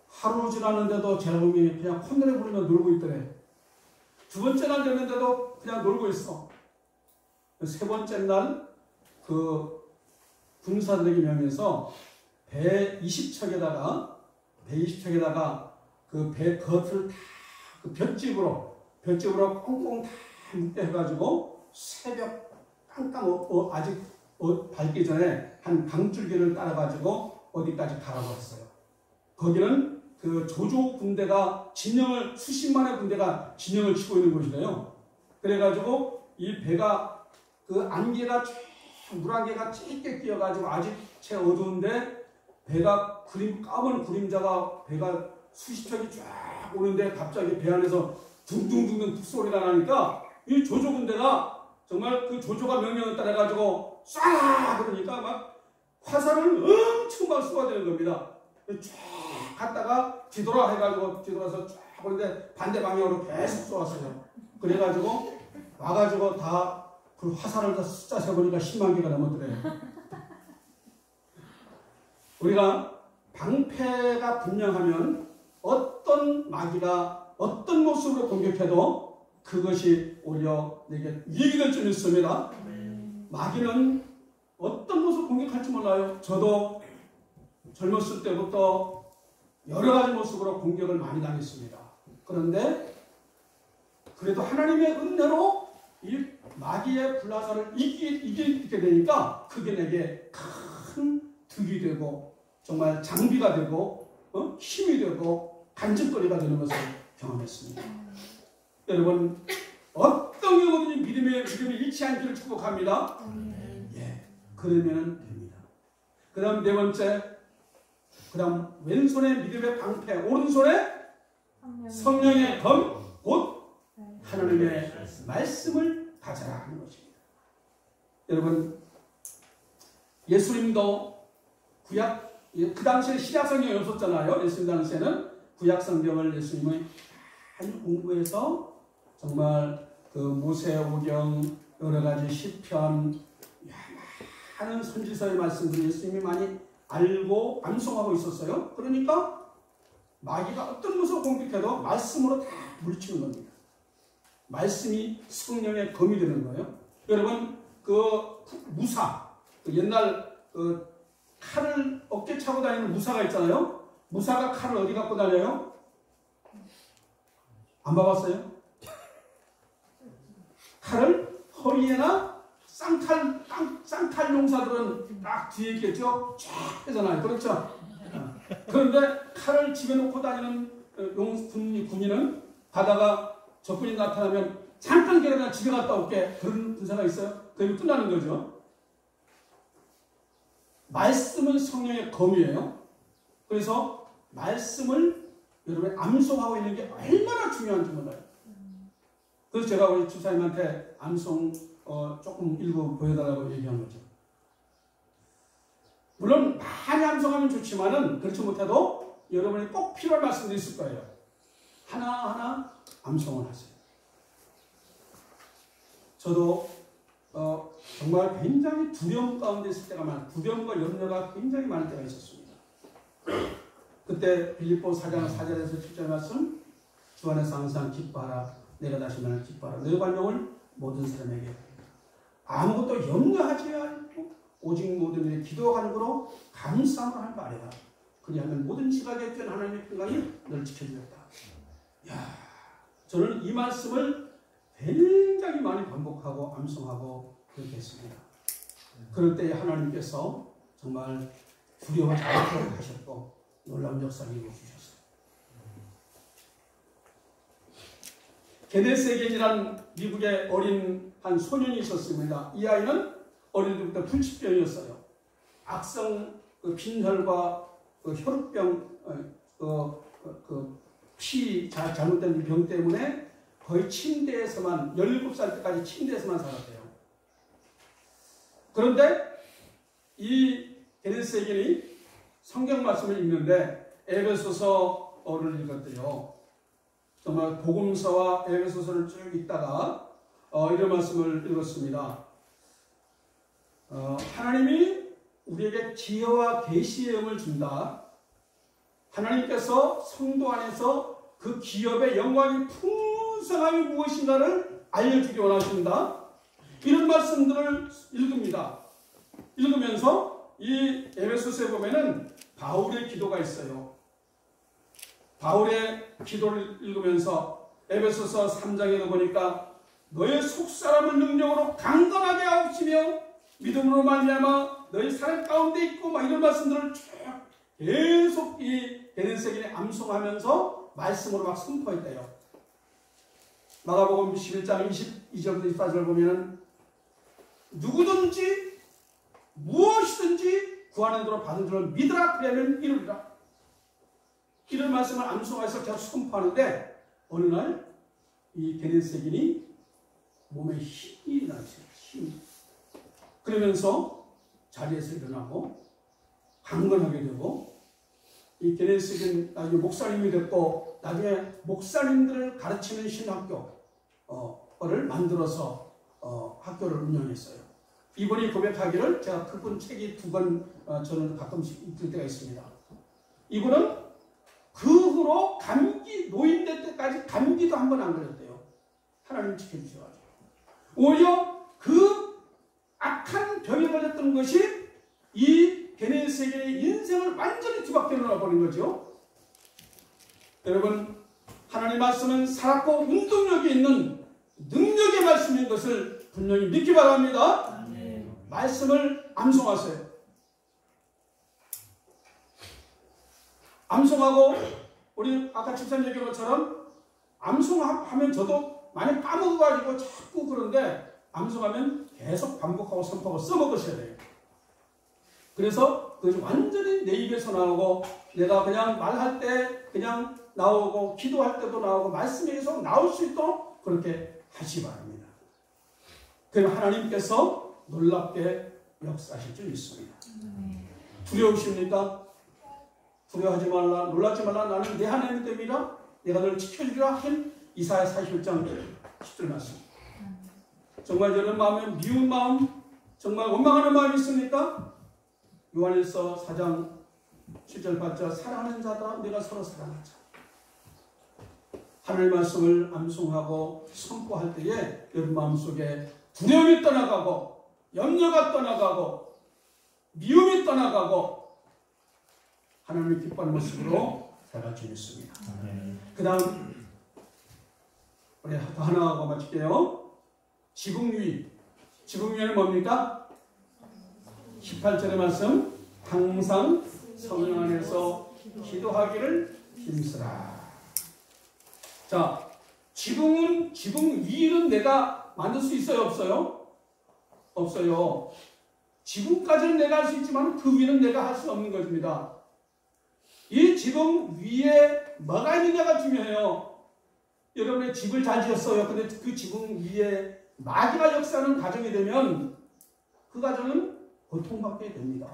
하루 지났는데도 제갈공명이 그냥 콧노래 부르며 놀고 있더래. 두 번째 날 됐는데도 그냥 놀고 있어. 세 번째 날 군사들에게 명해서 배 20척에다가 그 배 겉을 다 그 볏짚으로 꽁꽁 다 묶게 해가지고 새벽 깜깜 아직 밝기 전에 한 강줄기를 따라가지고 어디까지 가라고 했어요. 거기는 그 조조 군대가 수십만의 군대가 진영을 치고 있는 곳이래요. 그래가지고 이 배가 그 안개가 물안개가 짙게 끼어가지고 아직 채 어두운데 배가 까만 그림자가 배가 수십 척이 쫙 오는데 갑자기 배 안에서 둥둥둥둥 소리가 나니까 이 조조 군대가 정말 그 조조가 명령을 따라가지고 쏴! 그러니까 막 화살을 엄청 막 쏘아대는 겁니다. 쫙 갔다가 뒤돌아 해가지고 뒤돌아서 쫙 오는데 반대 방향으로 계속 쏘았어요. 그래가지고 와가지고 다 그 화살을 다 숫자 세보니까 10만 개가 넘었더래요. 우리가 방패가 분명하면 어떤 마귀가 어떤 모습으로 공격해도 그것이 오히려 내게 이익이 될 줄 믿습니다. 마귀는 어떤 모습으로 공격할지 몰라요. 저도 젊었을 때부터 여러 가지 모습으로 공격을 많이 당했습니다. 그런데 그래도 하나님의 은혜로 이 마귀의 불화살을 이기게 되니까 그게 내게 큰 득이 되고 정말 장비가 되고 힘이 되고 간증거리가 되는 것을 경험했습니다. 여러분 어떤 경우든지 믿음이 잃지 않기를 축복합니다. 예, 그러면 됩니다. 그 다음 네 번째, 그 다음 왼손에 믿음의 방패, 오른손에 성령의 검, 곧 하나님의 말씀을 가져라 하는 것입니다. 여러분 예수님도 그 당시에 신약 성경이 없었잖아요. 예수님 당시에는 구약 성경을 예수님이 많이 공부해서 정말 그 모세오경 여러 가지 시편 많은 선지서의 말씀들을 예수님이 많이 알고 암송하고 있었어요. 그러니까 마귀가 어떤 모습을 공격해도 말씀으로 다 물리치는 겁니다. 말씀이 성령의 검이 되는 거예요. 여러분 무사 옛날 칼을 어깨 차고 다니는 무사가 있잖아요. 무사가 칼을 어디 갖고 다녀요? 안 봐봤어요? 칼을 허리에나 쌍칼 용사들은 딱 뒤에 있겠죠? 쫙 하잖아요. 그렇죠? 그런데 칼을 집에 놓고 다니는 군인은 가다가 적군이 나타나면 잠깐 기다려 집에 갔다 올게. 그런 군사가 있어요. 그러면 끝나는 거죠. 말씀은 성령의 검이에요. 그래서 말씀을 여러분이 암송하고 있는 게 얼마나 중요한지 몰라요. 그래서 제가 우리 집사님한테 암송 조금 일부 보여달라고 얘기한 거죠. 물론 많이 암송하면 좋지만은 그렇지 못해도 여러분이 꼭 필요한 말씀도 있을 거예요. 하나하나 암송을 하세요. 저도 정말 굉장히 두려움 가운데 있을 때가 많아요. 두려움과 염려가 굉장히 많을 때가 있었습니다. 그때 빌립보 4장 4절에서 7절 말씀, 주 안에서 항상 기뻐하라. 내가 다시 말하는 기뻐하라. 너희 관용을 모든 사람에게 아무것도 염려하지 않고 오직 모든 일에 기도와 간구로 감사함을 할 바래라. 그리하면 모든 시각에 뛰어난 하나님의 평강이 널 지켜주겠다. 야, 저는 이 말씀을 굉장히 많이 반복하고 암송하고 그렇게 했습니다. 그럴 때 하나님께서 정말 두려워하지 않도록 하셨고 놀라운 역사를 이루어주셨어요. 게네세겐이라는 미국의 어린 한 소년이 있었습니다. 이 아이는 어릴 때부터 불치병이었어요. 악성 빈혈과 혈우병, 피 잘못된 병 때문에 거의 침대에서만 17살 때까지 침대에서만 살았대요. 그런데 이 게네세겐이 성경 말씀을 읽는데 에베소서를 읽었대요. 정말 복음서와 에베소서를 쭉 읽다가 이런 말씀을 읽었습니다. 하나님이 우리에게 지혜와 계시의 영을 준다. 하나님께서 성도 안에서 그 기업의 영광이 풍성함이 무엇인가를 알려주기 원하신다. 이런 말씀들을 읽습니다. 읽으면서 이 에베소서에 보면은 바울의 기도가 있어요. 바울의 기도를 읽으면서 에베소서 3장에도 보니까 너의 속사람을 능력으로 강건하게 하옵시며 믿음으로 말미암아 너희 사람 가운데 있고 막 이런 말씀들을 쭉 계속 이 게네세겐이 암송하면서 말씀으로 막 선포했대요. 마가복음 11장 22절부터 24절 보면은 누구든지 무엇이든지 구하는 대로 받은 줄을 믿으라. 그러면 이루리라. 이런 말씀을 암송해서 계속 선포하는데 어느 날 이 게네세겐이 몸에 힘이 나있어요. 힘이. 그러면서 자리에서 일어나고 강건하게 되고 이 게네세겐 나중에 목사님이 됐고 나중에 목사님들을 가르치는 신학교를 만들어서 학교를 운영했어요. 이분이 고백하기를 제가 그분 책이 2권 저는 가끔씩 읽을 때가 있습니다. 이분은 그 후로 감기 노인될 때까지 감기도 한 번 안 걸렸대요. 하나님 지켜주셔가지고 오히려 그 악한 병에 걸렸던 것이 이 게네세겐의 인생을 완전히 뒤바뀌어 놓아버린 거죠. 여러분 하나님 말씀은 살았고 운동력이 있는 능력의 말씀인 것을 분명히 믿기 바랍니다. 말씀을 암송하세요. 암송하고 우리 아까 집사님 얘기한 것처럼 암송하면 저도 많이 까먹어가지고 자꾸 그런데 암송하면 계속 반복하고 선포하고 써먹으셔야 돼요. 그래서 그것이 완전히 내 입에서 나오고 내가 그냥 말할 때 그냥 나오고 기도할 때도 나오고 말씀이 계속 나올 수 있도록 그렇게 하시기 바랍니다. 그럼 하나님께서 놀랍게 역사하실 줄 믿습니다. 두려우십니까? 두려워하지 말라, 놀라지 말라. 나는 내 하나님 때문이라 내가 너를 지켜주리라 하신 이사야 41장 10절 말씀. 정말 여러분 마음에 미운 마음, 정말 원망하는 마음이 있습니까? 요한일서 4장 7절 8절 사랑하는 자다 내가 서로 사랑하자. 하늘 말씀을 암송하고 선포할 때에 여러분 마음속에 두려움이 떠나가고 염려가 떠나가고 미움이 떠나가고 하나님을 기뻐하는 모습으로 살아갈 줄 믿습니다. 그 다음 우리 더 하나 하고 마칠게요. 지붕 위는 뭡니까? 18절의 말씀 항상 성령 안에서 기도하기를 힘쓰라. 자, 지붕 위는 내가 만들 수 있어요? 없어요? 없어요. 지붕까지는 내가 할 수 있지만 그 위는 내가 할 수 없는 것입니다. 이 지붕 위에 뭐가 있느냐가 중요해요. 여러분의 집을 잘 지었어요. 근데 그 지붕 위에 마귀가 역사하는 가정이 되면 그 가정은 고통받게 됩니다.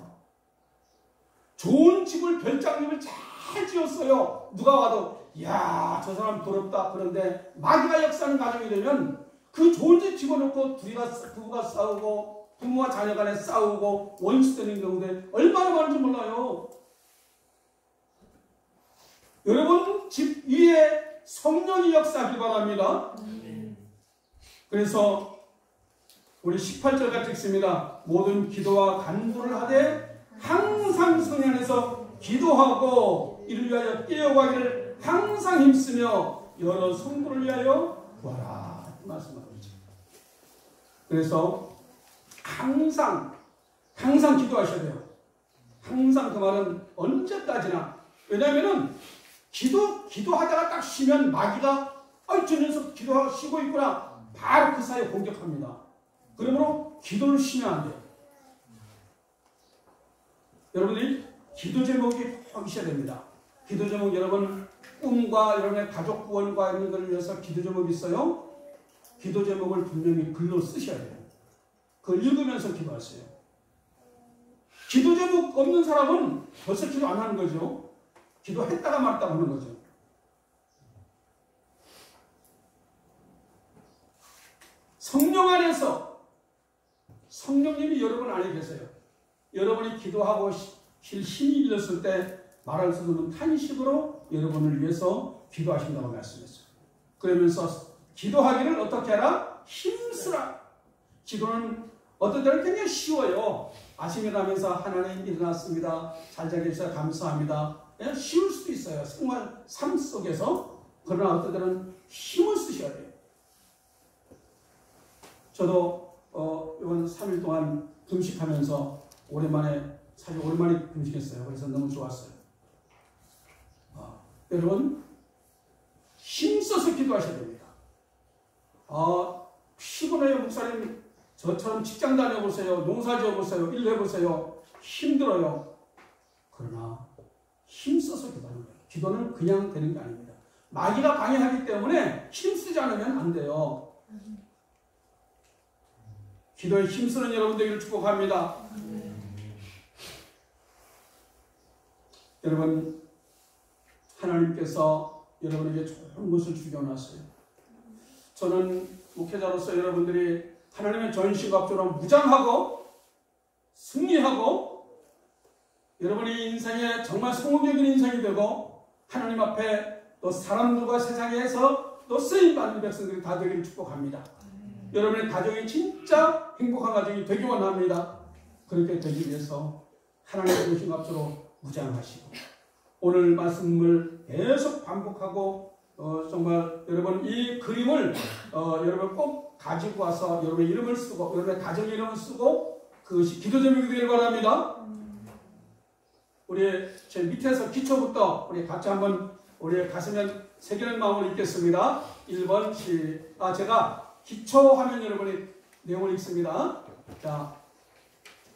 좋은 집을 별장집을 잘 지었어요. 누가 와도 이야 저 사람 부럽다. 그런데 마귀가 역사하는 가정이 되면 그 좋은 집 집어넣고 부부가 싸우고 부모와 자녀 간에 싸우고 원수되는 경우들 얼마나 많은지 몰라요. 여러분 집 위에 성령이 역사하길 바랍니다. 그래서 우리 18절 같이 읽습니다. 모든 기도와 간구를 하되 항상 성령 안에서 기도하고 이를 위하여 깨어가기를 항상 힘쓰며 여러 성도를 위하여 구하라 말씀하고 있죠. 그래서 항상 기도하셔야 돼요. 항상 그 말은 언제까지나. 왜냐하면은 기도하다가 딱 쉬면 마귀가 저 녀석 기도하고 쉬고 있구나. 바로 그 사이에 공격합니다. 그러므로 기도를 쉬면 안 돼요. 여러분이 기도 제목이 꼭 있어야 됩니다. 기도 제목 여러분 꿈과 여러분의 가족 구원과 있는 것을 위해서 기도 제목이 있어요. 기도 제목을 분명히 글로 쓰셔야 돼요. 그걸 읽으면서 기도하세요. 기도 제목 없는 사람은 벌써 기도 안 하는 거죠. 기도했다가 말았다가 하는 거죠. 성령 안에서 성령님이 여러분 안에 계세요. 여러분이 기도하고 힘이 일렀을 때 말할 수 없는 탄식으로 여러분을 위해서 기도하신다고 말씀했어요. 그러면서 기도하기를 어떻게 하라? 힘쓰라. 기도는 어떤 때는 굉장히 쉬워요. 아침에 나면서 하나님 일어났습니다. 잘 자게 해주셔서 감사합니다. 그냥 쉬울 수도 있어요. 생활 삶 속에서. 그러나 어떤 때는 힘을 쓰셔야 돼요. 저도 이번 3일 동안 금식하면서 사실 오랜만에 금식했어요. 그래서 너무 좋았어요. 여러분 힘써서 기도하셔야 됩니다. 피곤해요 목사님. 저처럼 직장 다녀보세요. 농사 지어보세요. 일 해보세요. 힘들어요. 그러나 힘써서 기도하는 거예요. 기도는 그냥 되는 게 아닙니다. 마귀가 방해하기 때문에 힘쓰지 않으면 안 돼요. 기도에 힘쓰는 여러분 되기를 축복합니다. 여러분 하나님께서 여러분에게 좋은 것을 주겨놨어요. 저는 목회자로서 여러분들이 하나님의 전신갑주로 무장하고 승리하고 여러분의 인생에 정말 성공적인 인생이 되고 하나님 앞에 또 사람들과 세상에서 또 쓰임받는 백성들이 다 되기를 축복합니다. 여러분의 가정이 진짜 행복한 가정이 되기 원합니다. 그렇게 되기 위해서 하나님의 전신갑주로 무장하시고 오늘 말씀을 계속 반복하고 정말 여러분 이 그림을 여러분 꼭 가지고 와서 여러분의 이름을 쓰고 여러분의 가정의 이름을 쓰고 그것이 기도 제목이 되길 바랍니다. 우리 제 밑에서 기초부터 우리 같이 한번 우리 가슴에 새기는 마음으로 읽겠습니다. 1번 제가 기초하면 여러분이 내용을 읽습니다. 자,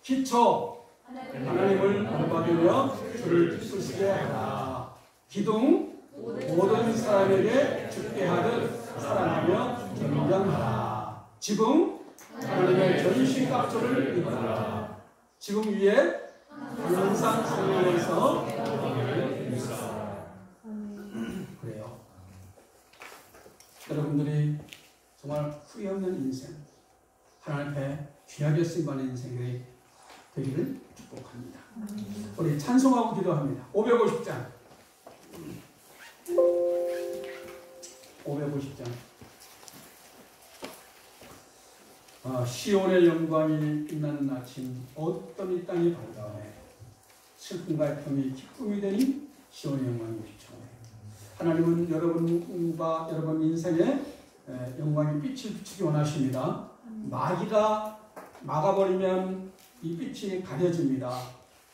기초 하나님을 받으며 주를 기쁘시게 하라. 기둥 모든 사람에게 죽게 하듯 사랑하며 경영하라. 지붕 하나님의 전신갑주를 입어라. 지붕 위에 항상 성령에서 그래요. 여러분들이 정말 후회 없는 인생, 하나님 앞에 귀하게 쓰임받는 인생이 되기를 축복합니다. 우리 찬송하고 기도합니다. 550장 550장 시온의 영광이 빛나는 아침 어떤 이 땅이 밝아오네. 슬픔과 애통이 기쁨이 되니 시온의 영광이 비춰오네. 하나님은 여러분과 여러분 인생에 영광의 빛을 비추기 원하십니다. 마귀가 막아버리면 이 빛이 가려집니다.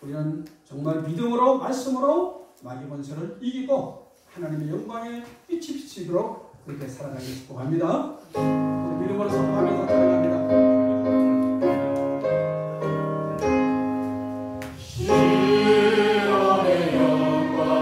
우리는 정말 믿음으로 말씀으로 마귀 권세를 이기고 하나님의 영광의 빛이 비치도록 그렇게 살아가기를 축복합니다. 믿음으로 선포하면서 살아갑니다. 시온의 영광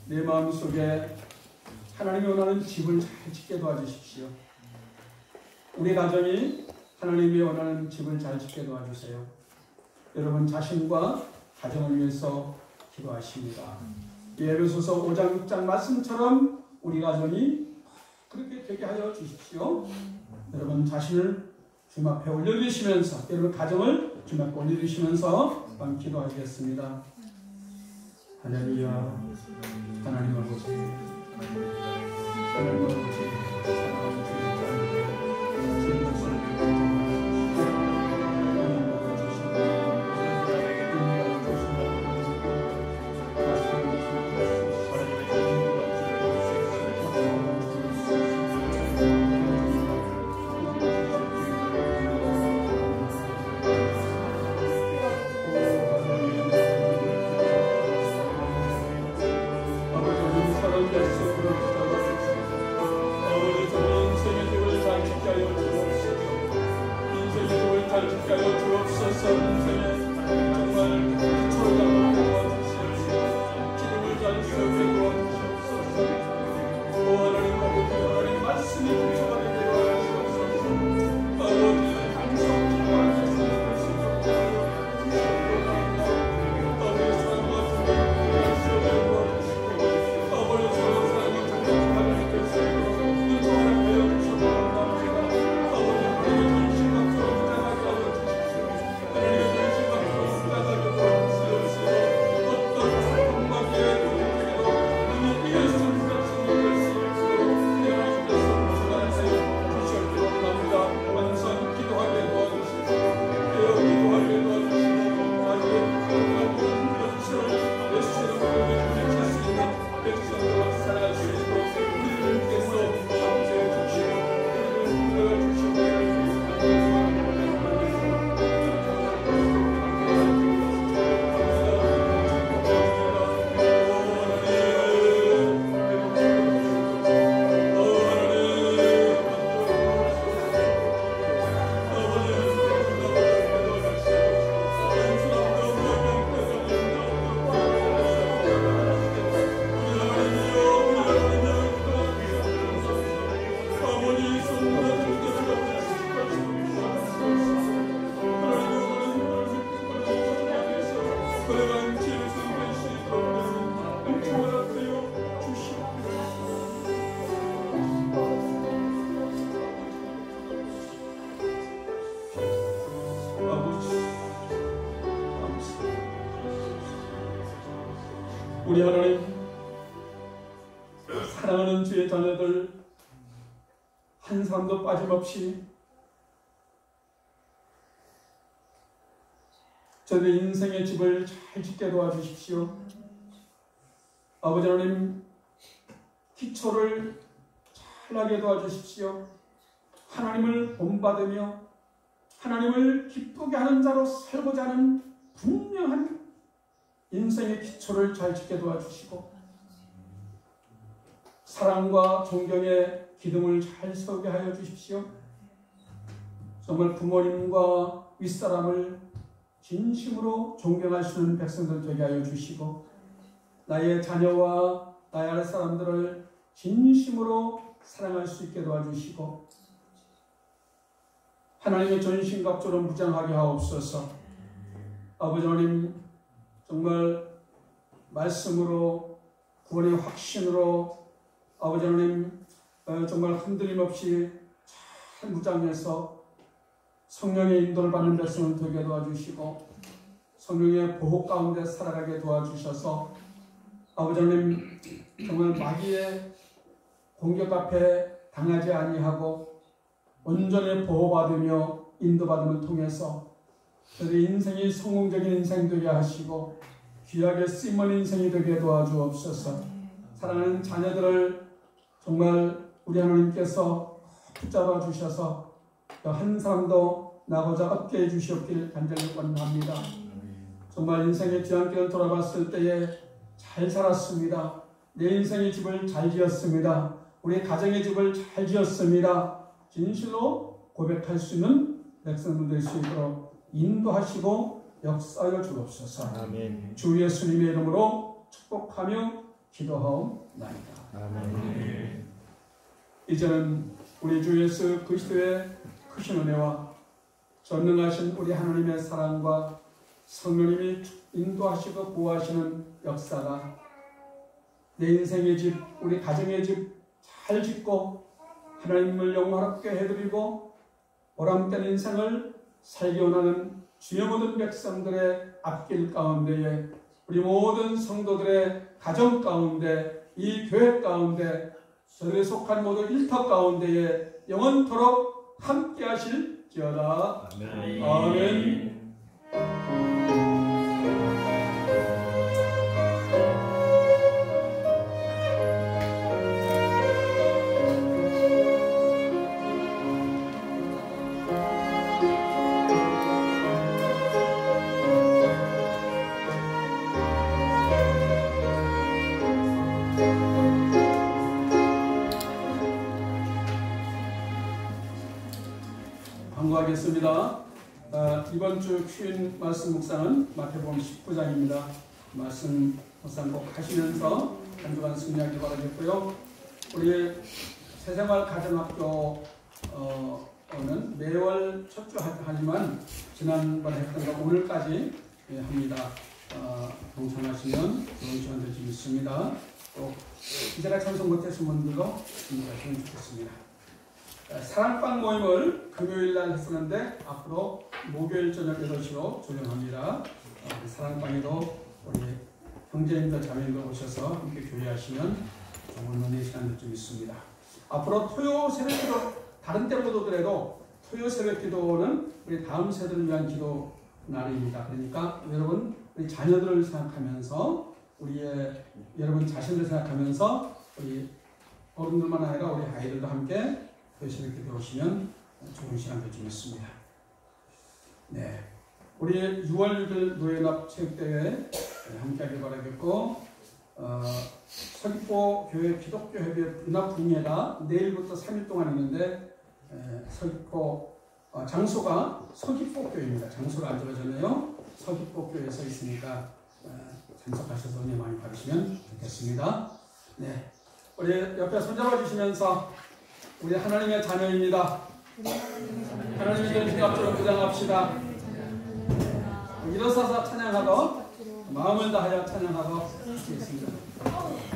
내 마음속에 하나님이 원하는 집을 잘 짓게 도와주십시오. 우리 가정이 하나님이 원하는 집을 잘 짓게 도와주세요. 여러분 자신과 가정을 위해서 기도하십니다. 에베소서 5장 6장 말씀처럼 우리 가정이 그렇게 되게 하여 주십시오. 여러분 자신을 주님 앞에 올려드리시면서, 여러분 가정을 주님 앞에 올려드리시면서 기도하시겠습니다. 할렐루야. 하나님 아버지, 하나님 아버지, 우리 하나님, 사랑하는 주의 자녀들 한 사람도 빠짐없이 저들의 인생의 집을 잘 짓게 도와주십시오. 아버지 하나님, 기초를 잘하게 도와주십시오. 하나님을 본받으며 하나님을 기쁘게 하는 자로 살고자 하는 분명한 인생의 기초를 잘 짓게 도와주시고, 사랑과 존경의 기둥을 잘 세우게 하여 주십시오. 정말 부모님과 윗사람을 진심으로 존경할 수 있는 백성들 되게 하여 주시고, 나의 자녀와 나의 아랫사람들을 진심으로 사랑할 수 있게 도와주시고, 하나님의 전신갑주로 무장하게 하옵소서. 아버지 하나님, 정말 말씀으로 구원의 확신으로 아버지 하나님 정말 흔들림 없이 잘 무장해서 성령의 인도를 받는 백성을 되게 도와주시고, 성령의 보호 가운데 살아가게 도와주셔서 아버지 하나님 정말 마귀의 공격 앞에 당하지 아니하고 온전히 보호받으며 인도받음을 통해서 저희 인생이 성공적인 인생 되게 하시고 귀하게 쓰임은 인생이 되게 도와주옵소서. 사랑하는 자녀들을 정말 우리 하나님께서 붙잡아 주셔서 한 사람도 나고자 얻게 해주시옵길 간절히 원합니다. 정말 인생의 뒤안길을 돌아봤을 때에 잘 살았습니다. 내 인생의 집을 잘 지었습니다. 우리 가정의 집을 잘 지었습니다. 진실로 고백할 수 있는 백성들 될 수 있도록 인도하시고 역사하여 주옵소서. 아멘. 주 예수님의 이름으로 축복하며 기도하옵나이다. 아멘. 이제는 우리 주 예수 그리스도의 크신 은혜와 전능하신 우리 하나님의 사랑과 성령님이 인도하시고 보호하시는 역사가 내 인생의 집, 우리 가정의 집 잘 짓고 하나님을 영화롭게 해드리고 보람된 인생을 살기 원하는 주의 모든 백성들의 앞길 가운데에 우리 모든 성도들의 가정 가운데 이 교회 가운데 저들에 속한 모든 일터 가운데에 영원토록 함께 하실지어다. 아멘. 아멘. 반가하겠습니다. 이번 주 큐인 말씀 묵상은 마태복음 19장입니다. 말씀 묵상 꼭 하시면서 한 주간 승리하기 바라겠고요. 우리 새생활 가정학교는 매월 첫 주 하지만 지난번에 했던 거 오늘까지 합니다. 동참하시면 좋은 시간 될 수 있습니다. 또 이제가 참석 못하신 분들도 참석하시면 좋겠습니다. 사랑방 모임을 금요일날 했었는데 앞으로 목요일 저녁 8시로 조정합니다. 사랑방에도 우리 형제님들 자매님들 오셔서 함께 교회하시면 좋은 은혜 시간들 좀 있습니다. 앞으로 토요 새벽기도 다른 때 못 오더라도 토요 새벽기도는 우리 다음 세대를 위한 기도 날입니다. 그러니까 여러분 우리 자녀들을 생각하면서 여러분 자신을 생각하면서 우리 어른들만 아니라 우리 아이들도 함께 교회에 들어오시면 좋은 시간 될 수 있습니다. 네, 우리 6월 6일 노예납 체육대회 함께하길 바라겠고 서귀포 교회 기독교협의회 분합분회가 내일부터 3일 동안 있는데 서귀포 장소가 서귀포교회입니다. 장소가 안 정해졌네요. 서귀포교회에서 있으니까 참석하셔서 은혜 많이 받으시면 좋겠습니다. 네, 우리 옆에 손잡아 주시면서 우리 하나님의 자녀입니다. 하나님의 전신 앞으로 부장합시다. 일어서서 찬양하고 마음을 다하여 찬양하고 하겠습니다.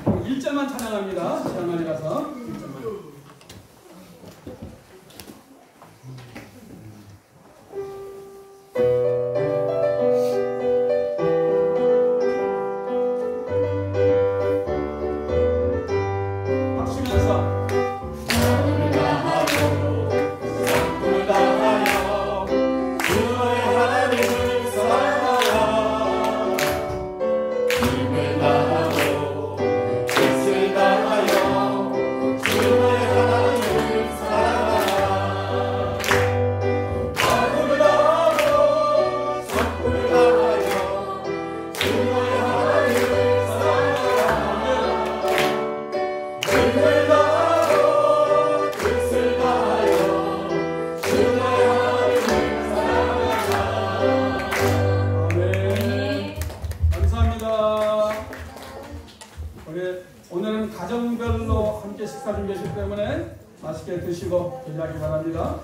1절만 찬양합니다. 시간 많이 가서 1절만. 오늘은 가정별로 함께 식사 준비했기 때문에 맛있게 드시고 기대하기 바랍니다.